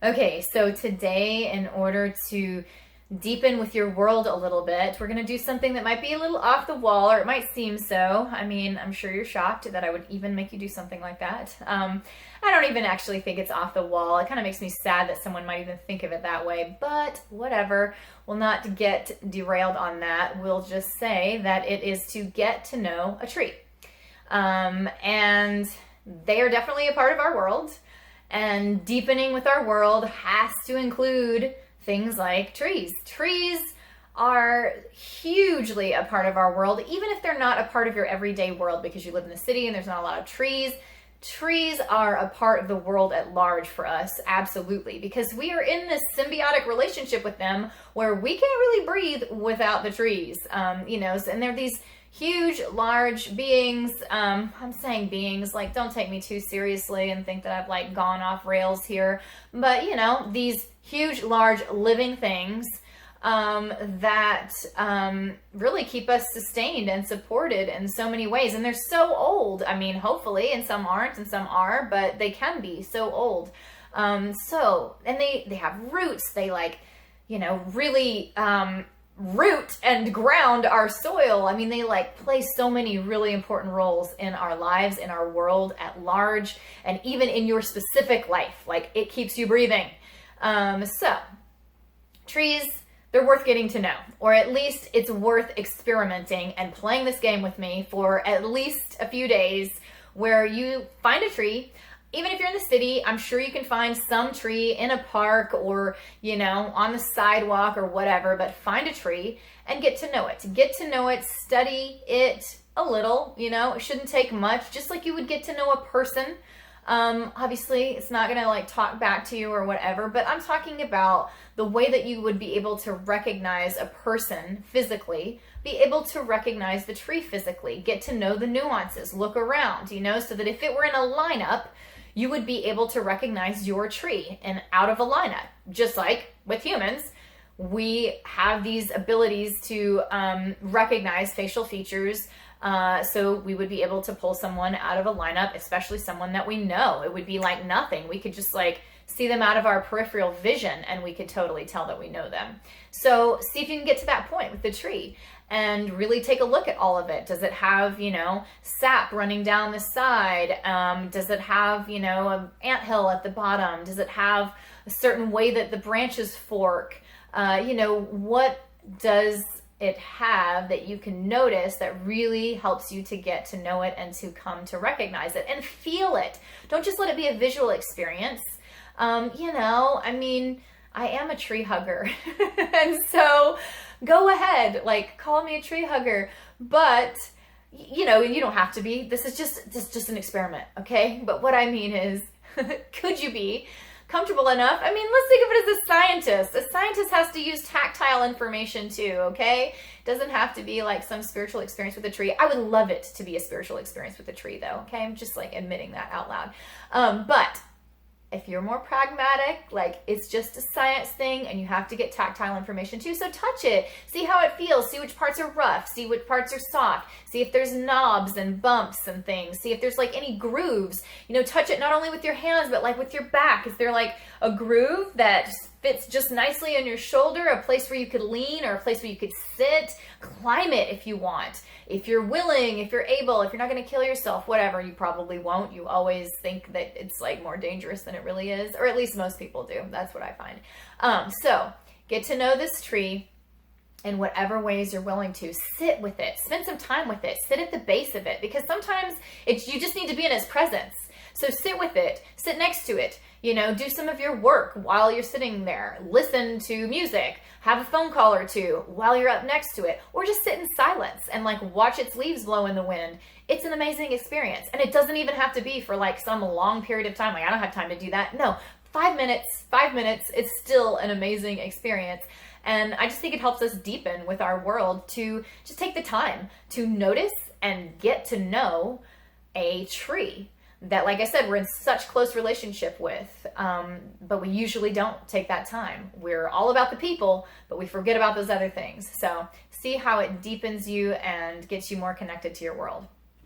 Okay, so today, in order to deepen with your world a little bit, we're going to do something that might be a little off the wall, or it might seem so. I mean, I'm sure you're shocked that I would even make you do something like that. I don't even actually think it's off the wall. It kind of makes me sad that someone might even think of it that way, but whatever. We'll not get derailed on that. We'll just say that it is to get to know a tree. And they are definitely a part of our world. And deepening with our world has to include things like trees. Trees are hugely a part of our world, even if they're not a part of your everyday world because you live in the city and there's not a lot of trees. Trees are a part of the world at large for us, absolutely, because we are in this symbiotic relationship with them where we can't really breathe without the trees, and they're these huge, large beings. I'm saying beings, like, don't take me too seriously and think that I've like gone off rails here, but these huge, large living things that really keep us sustained and supported in so many ways. And they're so old. I mean, hopefully, and some aren't and some are, but they can be so old. And they have roots. They really root and ground our soil. I mean, they play so many really important roles in our lives, in our world at large, and even in your specific life. Like, it keeps you breathing. Trees, they're worth getting to know, or at least it's worth experimenting and playing this game with me for at least a few days, where you find a tree. Even if you're in the city, I'm sure you can find some tree in a park or, on the sidewalk or whatever, but find a tree and get to know it. Get to know it, study it a little, it shouldn't take much, just like you would get to know a person. Obviously, it's not going to talk back to you or whatever, but I'm talking about the way that you would be able to recognize a person physically, be able to recognize the tree physically, get to know the nuances, look around, so that if it were in a lineup, you would be able to recognize your tree and out of a lineup. Just like with humans, we have these abilities to recognize facial features. So we would be able to pull someone out of a lineup, especially someone that we know. It would be like nothing. We could just see them out of our peripheral vision and we could totally tell that we know them. So see if you can get to that point with the tree and really take a look at all of it. Does it have, sap running down the side? Does it have, an anthill at the bottom? Does it have a certain way that the branches fork? What does it have that you can notice that really helps you to get to know it and to come to recognize it and feel it? Don't just let it be a visual experience. I am a tree hugger. And so go ahead, call me a tree hugger, but you don't have to be. This is just an experiment, okay? But what I mean is, could you be comfortable enough? I mean, let's think of it as a scientist. A scientist has to use tactile information too, okay? It doesn't have to be some spiritual experience with a tree. I would love it to be a spiritual experience with a tree though, okay? I'm just admitting that out loud. But if you're more pragmatic, it's just a science thing and you have to get tactile information too. So touch it, see how it feels, see which parts are rough, see which parts are soft, see if there's knobs and bumps and things, see if there's any grooves. Touch it not only with your hands, but with your back. Is there a groove that fits just nicely on your shoulder, a place where you could lean or a place where you could sit? Climb it if you want. If you're willing, if you're able, if you're not going to kill yourself, whatever. You probably won't. You always think that it's more dangerous than it really is, or at least most people do. That's what I find. So get to know this tree in whatever ways you're willing to. Sit with it. Spend some time with it. Sit at the base of it, because sometimes you just need to be in its presence. So sit with it. Sit next to it. Do some of your work while you're sitting there. Listen to music. Have a phone call or two while you're up next to it. Or just sit in silence and watch its leaves blow in the wind. It's an amazing experience. And it doesn't even have to be for some long period of time. I don't have time to do that. No, 5 minutes, it's still an amazing experience. And I just think it helps us deepen with our world to just take the time to notice and get to know a tree that, like I said, we're in such close relationship with, but we usually don't take that time. We're all about the people, but we forget about those other things. So see how it deepens you and gets you more connected to your world.